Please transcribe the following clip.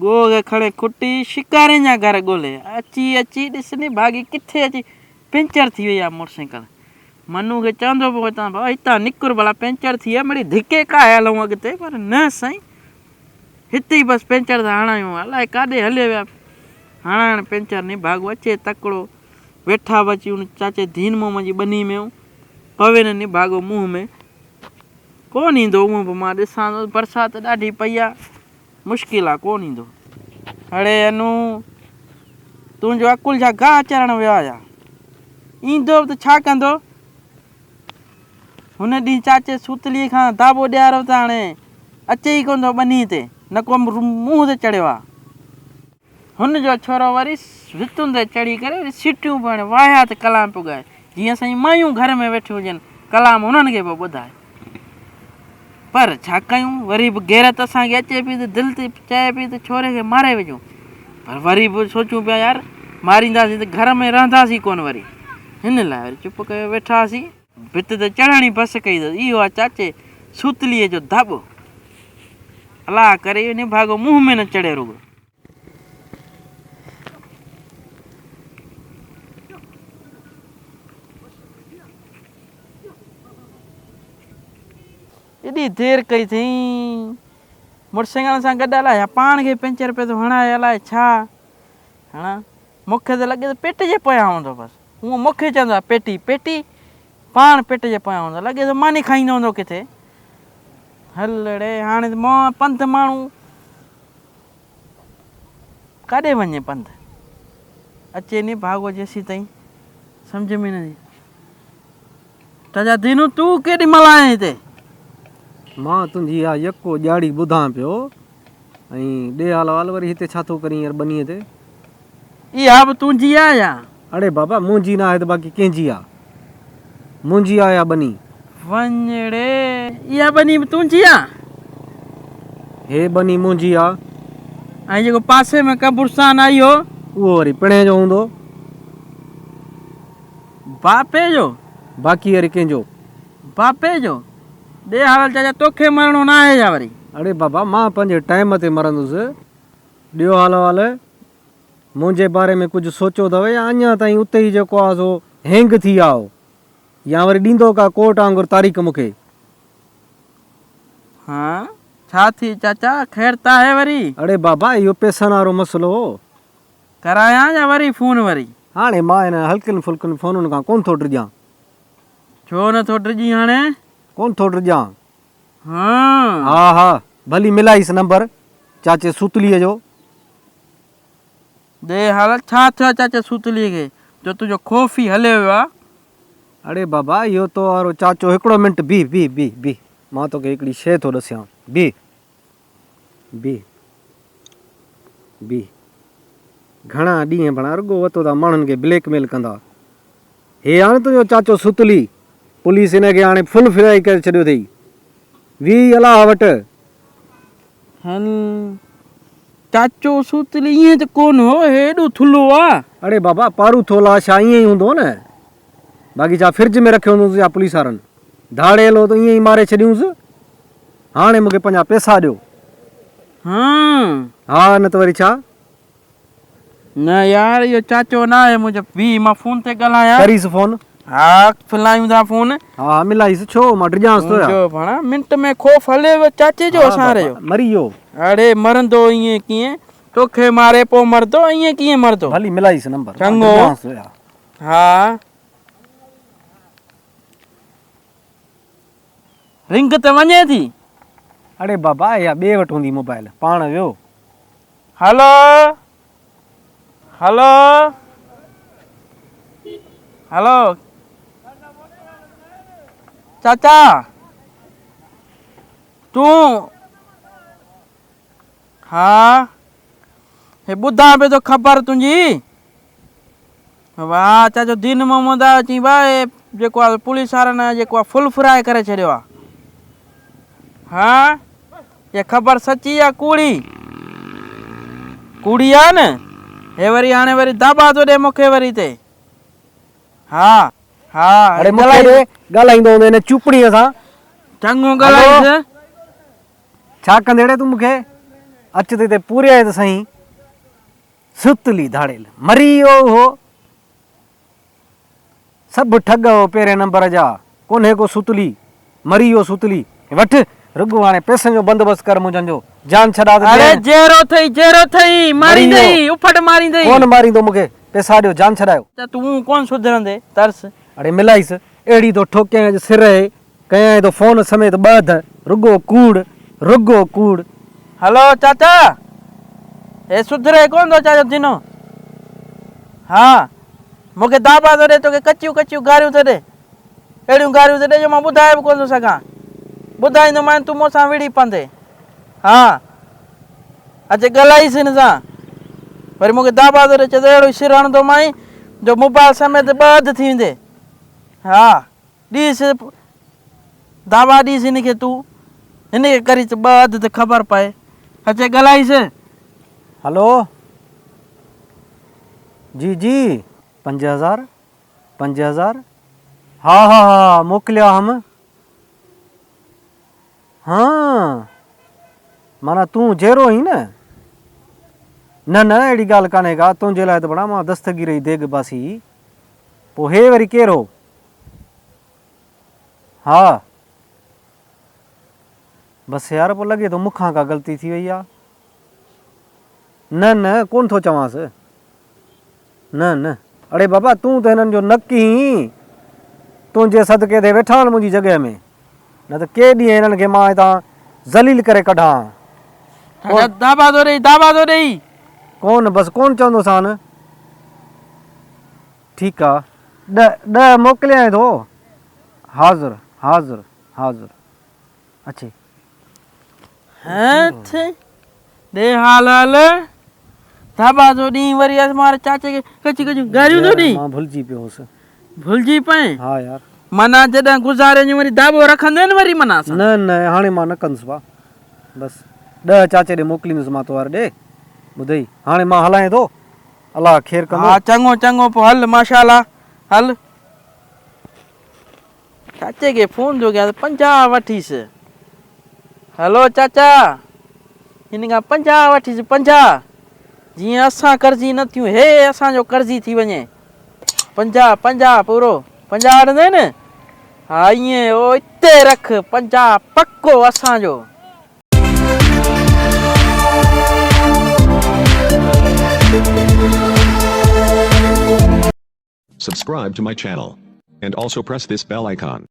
Gog खड़े खुटी शिकारे जा घर गोले अची अची ॾिसनी भागी किथे अची पंचर थी वई आहे मोटरसाइकिल। मनु खे चवंदो पियो हितां भाउ हितां निकुर भला पंचर थी आहे मिड़ी धिके का हलूं अॻिते पर न साईं हिते ई बसि पंचर था हणायूं अलाए काॾे हले विया हणाइण पंचर नहीं भागो अचे तकिड़ो वेठा बची उन चाचे धीन मोम जी बनी में पवे न नहीं भागो मुंह में कोन ईंदो उहो बि मां ॾिसां थो बरसाति ॾाढी पई आहे मुश्किल आहे कोन ईंदो। अड़े अनु तुंहिंजो अकुल जा गाह चरण वियो आहे ईंदो बि त छा कंदो। हुन ॾींहुं चाचे सूतलीअ खां दाबो ॾियारो त हाणे अचे ई कोन थो बनी ते न को मुंहं ते चढ़ियो आहे। हुनजो छोरो वरी भितुनि ते चढ़ी करे वरी सीटियूं पिण वाहिया त कलाम पियो ॻाए जीअं असांजी मायूं घर में वेठियूं हुजनि कलाम हुननि खे पियो ॿुधाए। पर छा कयूं वरी बि गैरत असांखे अचे पई त दिलि ते चए पई त छोरे खे मारे विझूं पर वरी बि सोचूं पिया यार मारींदासीं त घर में रहंदासीं कोन वरी हिन लाइ वरी चुप कयो वेठासीं भित ते चढ़ण ई बसि कई अथसि इहो आहे चाचे सूतलीअ जो दाॿो अलाह करे इहो भागो मुंहं में न चढ़े रुगो। एॾी देरि कई अथई मोटरसाइकिल सां गॾु अलाए पाण खे पंचर पियो थो हणाए अलाए छा हणा मूंखे त लॻे थो पेट जे पोयां हूंदो बसि हूअं मूंखे चवंदो आहे पेटी पेटी पाण पेट जे पोयां हूंदो लॻे थो मानी खाईंदो हूंदो किथे हलड़े हाणे मां पंधु माण्हू काॾे वञे पंधु अचे नी भागो जेसीं ताईं सम्झ में न ताजा दीनू तूं केॾी महिल आएं हिते मां तुंहिंजी इहा यको ॼाड़ी ॿुधां पियो ऐं ॾे हाल हाल वरी हिते छा थो करीं यार बनीअ ते इहा बि तुंहिंजी आहे या अड़े बाबा मुंहिंजी न आहे त बाक़ी कंहिंजी आहे मुंहिंजी आहे या बनी वञड़े इहा बनी बि तुंहिंजी आहे हे बनी मुंहिंजी आहे ऐं जेको पासे में कब्रिस्तान आहे इहो उहो वरी पिणे जो हूंदो बापे जो बाक़ी वरी कंहिंजो बापे जो ॾे हाल चाचा तोखे मरणो न आहे छा वरी अड़े बाबा मां पंहिंजे टाइम ते मरंदुसि ॾियो हाल हाल मुंहिंजे बारे में कुझु सोचियो अथव या अञा ताईं उते ई जेको आहे सो हैंग थी विया हो या वरी ॾींदो का कोर्ट वांगुरु तारीख़ मूंखे हा छा थी चाचा ख़ैर त आहे वरी अड़े बाबा इहो पैसनि वारो मसइलो हो करायां या वरी फोन वरी हाणे मां हिन हल्कनि फुल्कनि फ़ोनुनि खां कोन थो डिॼां छो नथो डिॼी हाणे कोन थो डिॼां हा हा भली मिलाईसि नंबर चाचे सूतलीअ जो ॾे हाल छा थियो चाचा सूतलीअ खे जो तुंहिंजो ख़ौफ़ ई हलियो वियो आहे अड़े बाबा इहो तो वारो चाचो हिकिड़ो मिंट बीह मां तोखे हिकिड़ी शइ थो ॾसियां बीह घणा ॾींहं भणा रुॻो वतो था माण्हुनि खे ब्लैकमेल कंदा हे हाणे तुंहिंजो चाचो सुतली पुलिस हिनखे हाणे फुल फ्राई करे छॾियो अथई वी अलाह वटि हल चाचो सूतली ईअं त कोन हो हेॾो थुल्हो आहे अड़े बाबा पारू थोला छा ईअं ई हूंदो न बाक़ी छा फ्रिज में रखियो हूंदुसि या पुलिस वारनि धाड़ेलो त ईअं ई मारे छॾियूंसि हाणे मूंखे पंहिंजा पैसा ॾियो हा न त वरी छा न यार इहो चाचो न आहे मुंहिंजो वी मां फोन ते ॻाल्हायां करीसि फोन हा फिलायूं था फोन हा मिलाईसि छो मां डिॼांसि थो जो पाण मिंट में ख़ौफ़ हले चाचे जो असां रहियो मरी वियो अड़े मरंदो ईअं कीअं तोखे मारे पोइ मरंदो ईअं कीअं मरंदो भली मिलाईसि नंबर चङो हा रिंग त वञे थी अड़े बाबा या ॿिए वटि हूंदी मोबाइल पाण वियो हलो हलो हलो चाचा तूं हा हे ॿुधां पियो थो ख़बर तुंहिंजी वाह चाचो दीन मोहम्मद आहे चई भाई जेको आहे पुलिस वारनि जेको आहे फुल फ्राई करे छॾियो आहे हा ये ख़बर सची आहे कूड़ी कूड़ी आहे न हे वरी हाणे वरी दाबा थो ॾे मूंखे वरी हिते हा हा अरे मूंखे ॻाल्हाईंदो हूंदो हिन चुपड़ीअ सां चङो ॻाल्हाईंदुसि छा कंदेड़े तूं मूंखे अचते ते पूरे आए त साईं सुतली धाड़ेल मरी वियो हो सभु ठग हो पहिरें नंबर जा कोन्हे को सुतली मरी वियो सुतली वठ रुगो हाणे पैसनि जो बंदोबस्तु कर मुंहिंजनि जो जान छॾा त अरे ॾियनि। जेरो थई मारी मरी दई उफट मारी दई कोन मारींदो मूंखे पैसा ॾियो जान छॾायो त तूं कोन सुधरंदे तरस अड़े मिलाइस अहिड़ी तो ठोकियां सिर आहे कयां तो फोन समेत ॿध रुगो कूड़ हेलो चाचा हे सुधरे कोन थो चाचा जिनो हा मूंखे दाबा थो ॾे तोखे कचियूं कचियूं गारियूं थो ॾे अहिड़ियूं गारियूं थो ॾे जो मां ॿुधाए बि कोन थो सघां ॿुधाईंदोमांइ तूं मूंसां विड़ी पंदे हा अचे ॻाल्हाईस हिन सां वरी मूंखे दाबा थो ॾे चए थो अहिड़ो सिर हणंदोमांइ जो मोबाइल समेत ॿध थी वेंदे हा ॾीस दाबा ॾीस हिनखे तूं हिनखे करीस ॿध त ख़बर पए अचे ॻाल्हाईस हेलो जी जी 5000 हाँ मोकिलिया हम हाँ माना तूं जहिड़ो ई न न अहिड़ी ॻाल्हि कान्हे का तुंहिंजे लाइ त बड़ा मां दस्तगीर जी देग बासी पोइ हे वरी केरु हो हा बसि यार पोइ लॻे थो मूंखां का ग़लती थी वई आहे न कोन थो चवांसि न अड़े बाबा तूं त हिननि जो नकी तुंहिंजे सदके ते वेठा आहिनि मुंहिंजी जॻह में न त के ॾींहं हिननि खे मां हितां ज़लील करे कढां दाबा थो ॾेई कोन बसि कोन चवंदोसांनि ठीकु आहे ॾह मोकिलियां थो हाज़िर अचे दे हाल दाबा थो ॾीं वरी मारे चाचे खे कचियूं गारियूं थो ॾीं मां भुलिजी पियो हुउसि भुलिजी पए हा यार माना जॾहिं गुज़ारे जो वरी दाबो रखंदे न वरी माना न हाणे मां न कंदुसि भाउ बसि 10 चाचे ॾे मोकिलींदुसि मां तोहार ॾे ॿुधई हाणे मां हलायां थो अलाह ख़ैर कंदो हा चङो पोइ हल माशाल्लाह हल चाचे खे फोन थो कयां 50 वठीसि हेलो चाचा हिन खां 50 वठीसि 50 जीअं असां कर्ज़ी न थियूं हे असांजो कर्ज़ी थी वञे 50 पूरो 50 हणंदे न हा ईअं ओ हिते रख 50 पको असांजो Subscribe to my channel and also press this bell icon.